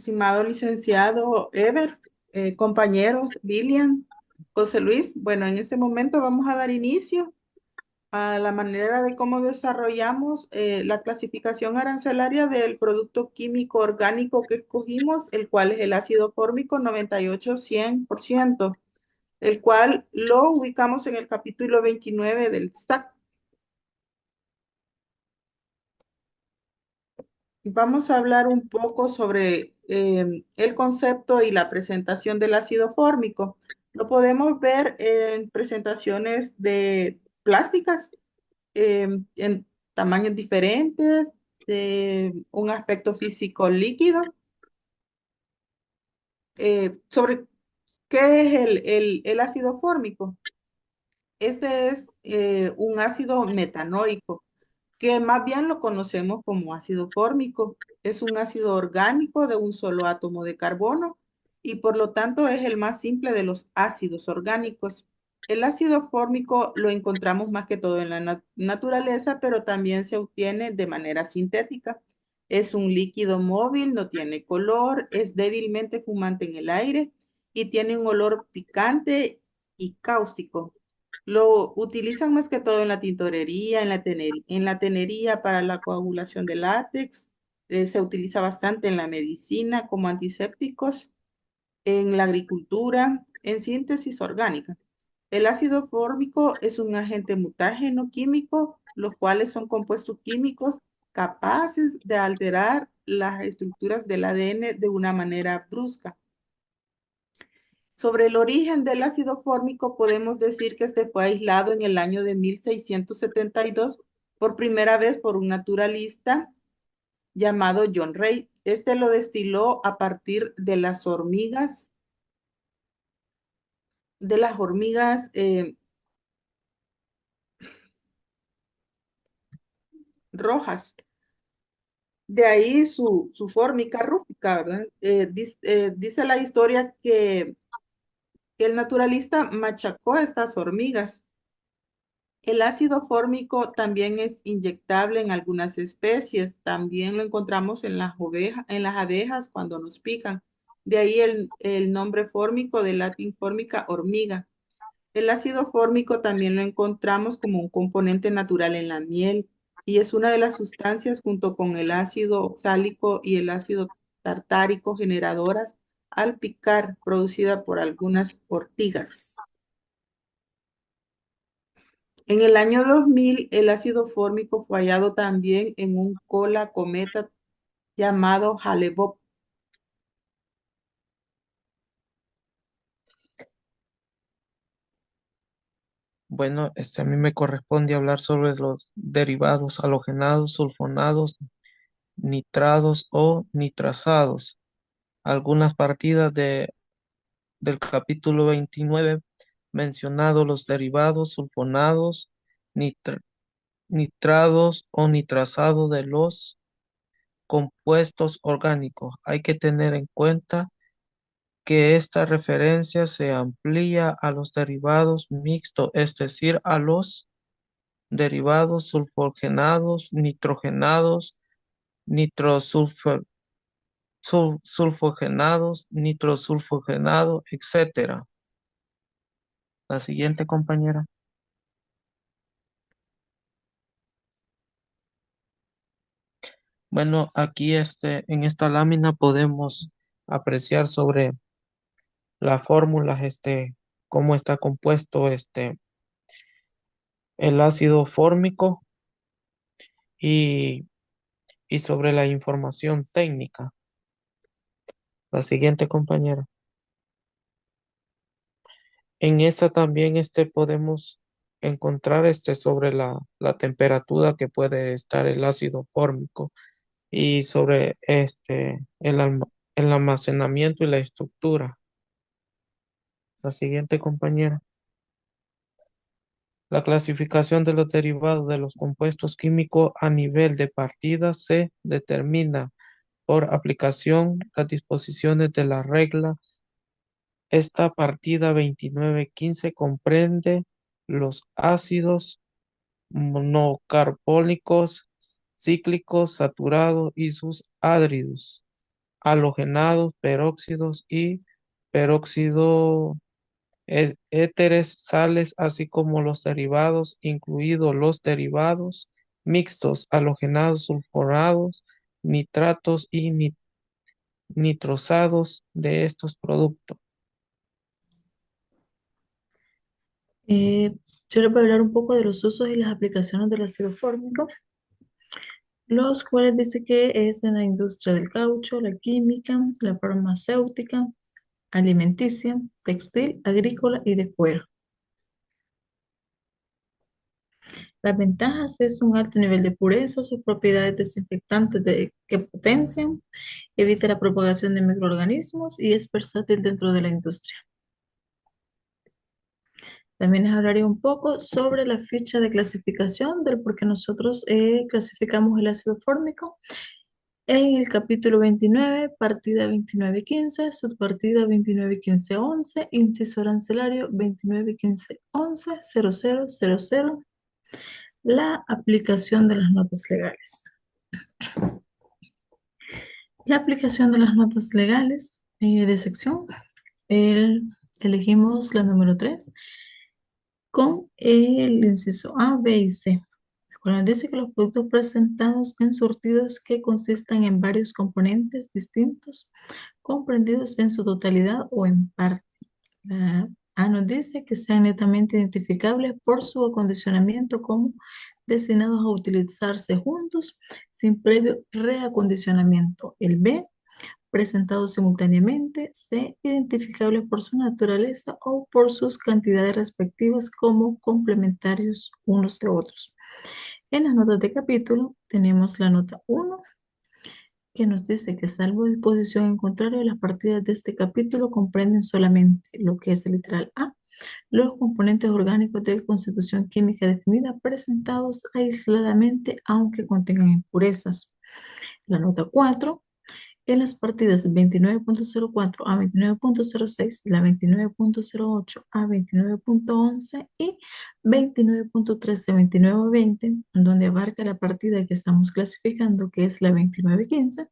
estimado licenciado Ever, compañeros, Lilian, José Luis. Bueno, en este momento vamos a dar inicio a la manera de cómo desarrollamos la clasificación arancelaria del producto químico orgánico que escogimos, el cual es el ácido fórmico 98-100%, el cual lo ubicamos en el capítulo 29 del SAC. Vamos a hablar un poco sobre el concepto y la presentación del ácido fórmico. Lo podemos ver en presentaciones de plásticas en tamaños diferentes, de un aspecto físico líquido. ¿Sobre qué es el ácido fórmico? Este es un ácido metanoico, que más bien lo conocemos como ácido fórmico. Es un ácido orgánico de un solo átomo de carbono y por lo tanto es el más simple de los ácidos orgánicos. El ácido fórmico lo encontramos más que todo en la naturaleza, pero también se obtiene de manera sintética. Es un líquido móvil, no tiene color, es débilmente fumante en el aire y tiene un olor picante y cáustico. Lo utilizan más que todo en la tintorería, en la tenería para la coagulación de látex. Se utiliza bastante en la medicina como antisépticos, en la agricultura, en síntesis orgánica. El ácido fórmico es un agente mutágeno químico, los cuales son compuestos químicos capaces de alterar las estructuras del ADN de una manera brusca. Sobre el origen del ácido fórmico, podemos decir que este fue aislado en el año de 1672 por primera vez por un naturalista llamado John Ray. Este lo destiló a partir de las hormigas rojas. De ahí su fórmica rúfica, ¿verdad? Dice la historia que el naturalista machacó a estas hormigas. El ácido fórmico también es inyectable en algunas especies. También lo encontramos en las abejas cuando nos pican. De ahí el nombre fórmico del latín fórmica, hormiga. El ácido fórmico también lo encontramos como un componente natural en la miel y es una de las sustancias junto con el ácido oxálico y el ácido tartárico generadoras al picar, producida por algunas ortigas. En el año 2000, el ácido fórmico fue hallado también en un cola cometa llamado Hale-Bopp. Bueno, a mí me corresponde hablar sobre los derivados halogenados, sulfonados, nitrados o nitrasados. Algunas partidas del capítulo 29 mencionado los derivados sulfonados, nitra- nitrados o nitrasados de los compuestos orgánicos. Hay que tener en cuenta que esta referencia se amplía a los derivados mixtos, es decir, a los derivados sulfogenados, nitrogenados, sulfogenados, nitrosulfogenados, etcétera. La siguiente, compañera. Bueno, aquí en esta lámina podemos apreciar sobre las fórmulas, cómo está compuesto el ácido fórmico y, y sobre la información técnica. La siguiente, compañera. En esta también podemos encontrar sobre la temperatura que puede estar el ácido fórmico y sobre el almacenamiento y la estructura. La siguiente, compañera. La clasificación de los derivados de los compuestos químicos a nivel de partida se determina por aplicación las disposiciones de la regla. Esta partida 2915 comprende los ácidos monocarbónicos, cíclicos, saturados y sus anhidros. halogenados, peróxidos y peróxido éteres, sales, así como los derivados, incluidos los derivados mixtos, halogenados, sulfurados, nitratos y nitrosados de estos productos. Eh, yo les voy a hablar un poco de los usos y las aplicaciones del ácido fórmico, los cuales dice que es en la industria del caucho, la química, la farmacéutica, alimenticia, textil, agrícola y de cuero. Las ventajas es un alto nivel de pureza, sus propiedades desinfectantes que potencian, evita la propagación de microorganismos y es versátil dentro de la industria. También les hablaré un poco sobre la ficha de clasificación del por qué nosotros clasificamos el ácido fórmico en el capítulo 29, partida 2915, subpartida 291511, inciso arancelario 291511, 0000, la aplicación de las notas legales. La aplicación de las notas legales de sección, elegimos la número 3 con el inciso A, B y C. Cuando dice que los productos presentados en surtidos que consistan en varios componentes distintos, comprendidos en su totalidad o en parte. La A nos dice que sean netamente identificables por su acondicionamiento como destinados a utilizarse juntos sin previo reacondicionamiento. El B, presentados simultáneamente, C, identificables por su naturaleza o por sus cantidades respectivas como complementarios unos de otros. En las notas de capítulo tenemos la nota 1, que nos dice que salvo disposición en contrario, las partidas de este capítulo comprenden solamente lo que es el literal A, los componentes orgánicos de constitución química definida presentados aisladamente aunque contengan impurezas. La nota 4, en las partidas 29.04 a 29.06, la 29.08 a 29.11 y 29.13 a 29.20, donde abarca la partida que estamos clasificando, que es la 29.15,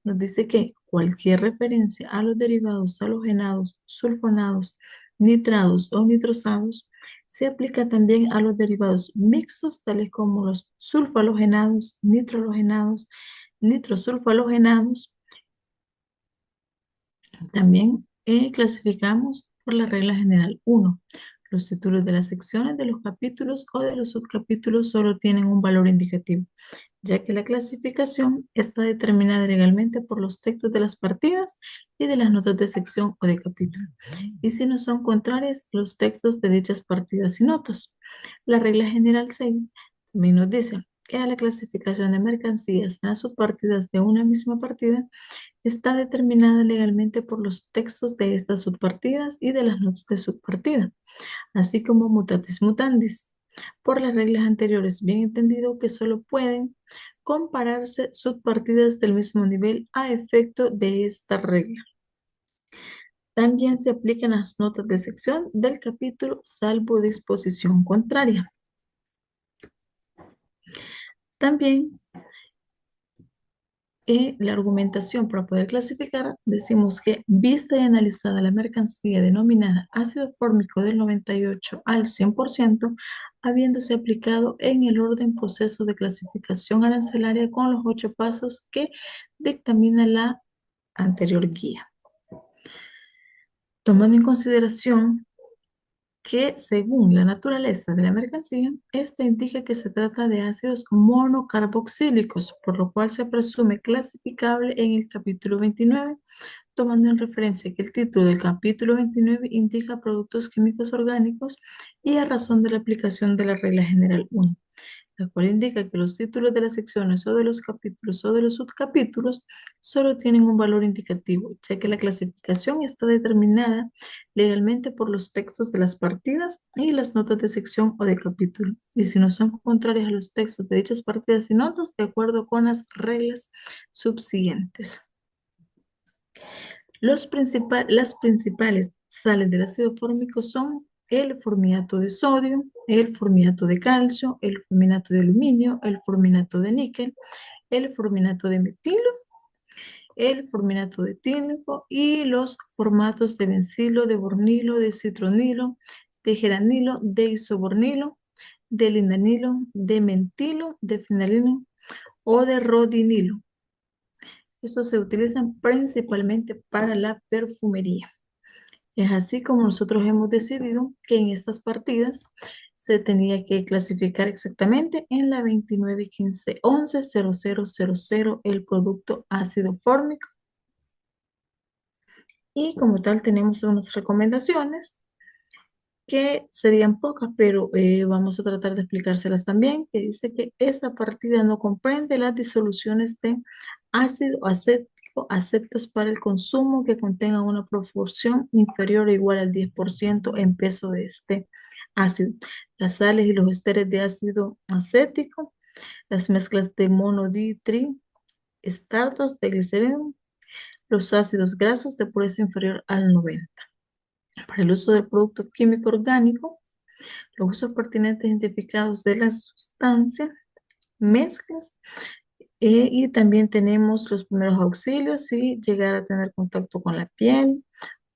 nos dice que cualquier referencia a los derivados halogenados, sulfonados, nitrados o nitrosados se aplica también a los derivados mixtos, tales como los sulfalogenados, nitrohalogenados, nitrosulfalogenados. También clasificamos por la regla general 1. Los títulos de las secciones de los capítulos o de los subcapítulos solo tienen un valor indicativo, ya que la clasificación está determinada legalmente por los textos de las partidas y de las notas de sección o de capítulo, y si no son contrarias, los textos de dichas partidas y notas. La regla general 6 también nos dice que a la clasificación de mercancías en las subpartidas de una misma partida está determinada legalmente por los textos de estas subpartidas y de las notas de subpartida, así como mutatis mutandis. Por las reglas anteriores, bien entendido que solo pueden compararse subpartidas del mismo nivel a efecto de esta regla. También se aplican las notas de sección del capítulo, salvo disposición contraria. También la argumentación para poder clasificar, decimos que vista y analizada la mercancía denominada ácido fórmico del 98 al 100%, habiéndose aplicado en el orden proceso de clasificación arancelaria con los 8 pasos que dictamina la anterior guía. Tomando en consideración que según la naturaleza de la mercancía, esta indica que se trata de ácidos monocarboxílicos, por lo cual se presume clasificable en el capítulo 29, tomando en referencia que el título del capítulo 29 indica productos químicos orgánicos y a razón de la aplicación de la regla general 1, la cual indica que los títulos de las secciones o de los capítulos o de los subcapítulos solo tienen un valor indicativo, ya que la clasificación está determinada legalmente por los textos de las partidas y las notas de sección o de capítulo, y si no son contrarias a los textos de dichas partidas y notas, de acuerdo con las reglas subsiguientes. Las principales sales del ácido fórmico son el formiato de sodio, el formiato de calcio, el forminato de aluminio, el forminato de níquel, el forminato de metilo el forminato de etílico y los formatos de bencilo, de bornilo, de citronilo, de geranilo, de isobornilo, de lindanilo, de mentilo, de fenalino o de rodinilo. Estos se utilizan principalmente para la perfumería. Es así como nosotros hemos decidido que en estas partidas se tenía que clasificar exactamente en la 2915110000 el producto ácido fórmico. Y como tal tenemos unas recomendaciones que serían pocas, pero vamos a tratar de explicárselas también, que dice que esta partida no comprende las disoluciones de ácido acético aceptas para el consumo que contengan una proporción inferior o igual al 10% en peso de este ácido. Las sales y los esteres de ácido acético, las mezclas de monoditri-estatos de glicerina, los ácidos grasos de pureza inferior al 90. Para el uso del producto químico orgánico, los usos pertinentes identificados de la sustancia, mezclas, y también tenemos los primeros auxilios si llegar a tener contacto con la piel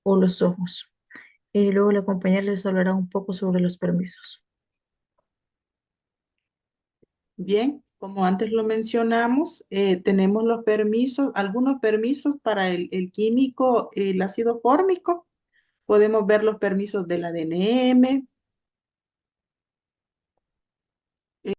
o los ojos. Luego la compañera les hablará un poco sobre los permisos. Bien, como antes lo mencionamos, tenemos los permisos, algunos permisos para el químico, el ácido fórmico. Podemos ver los permisos de la DNM,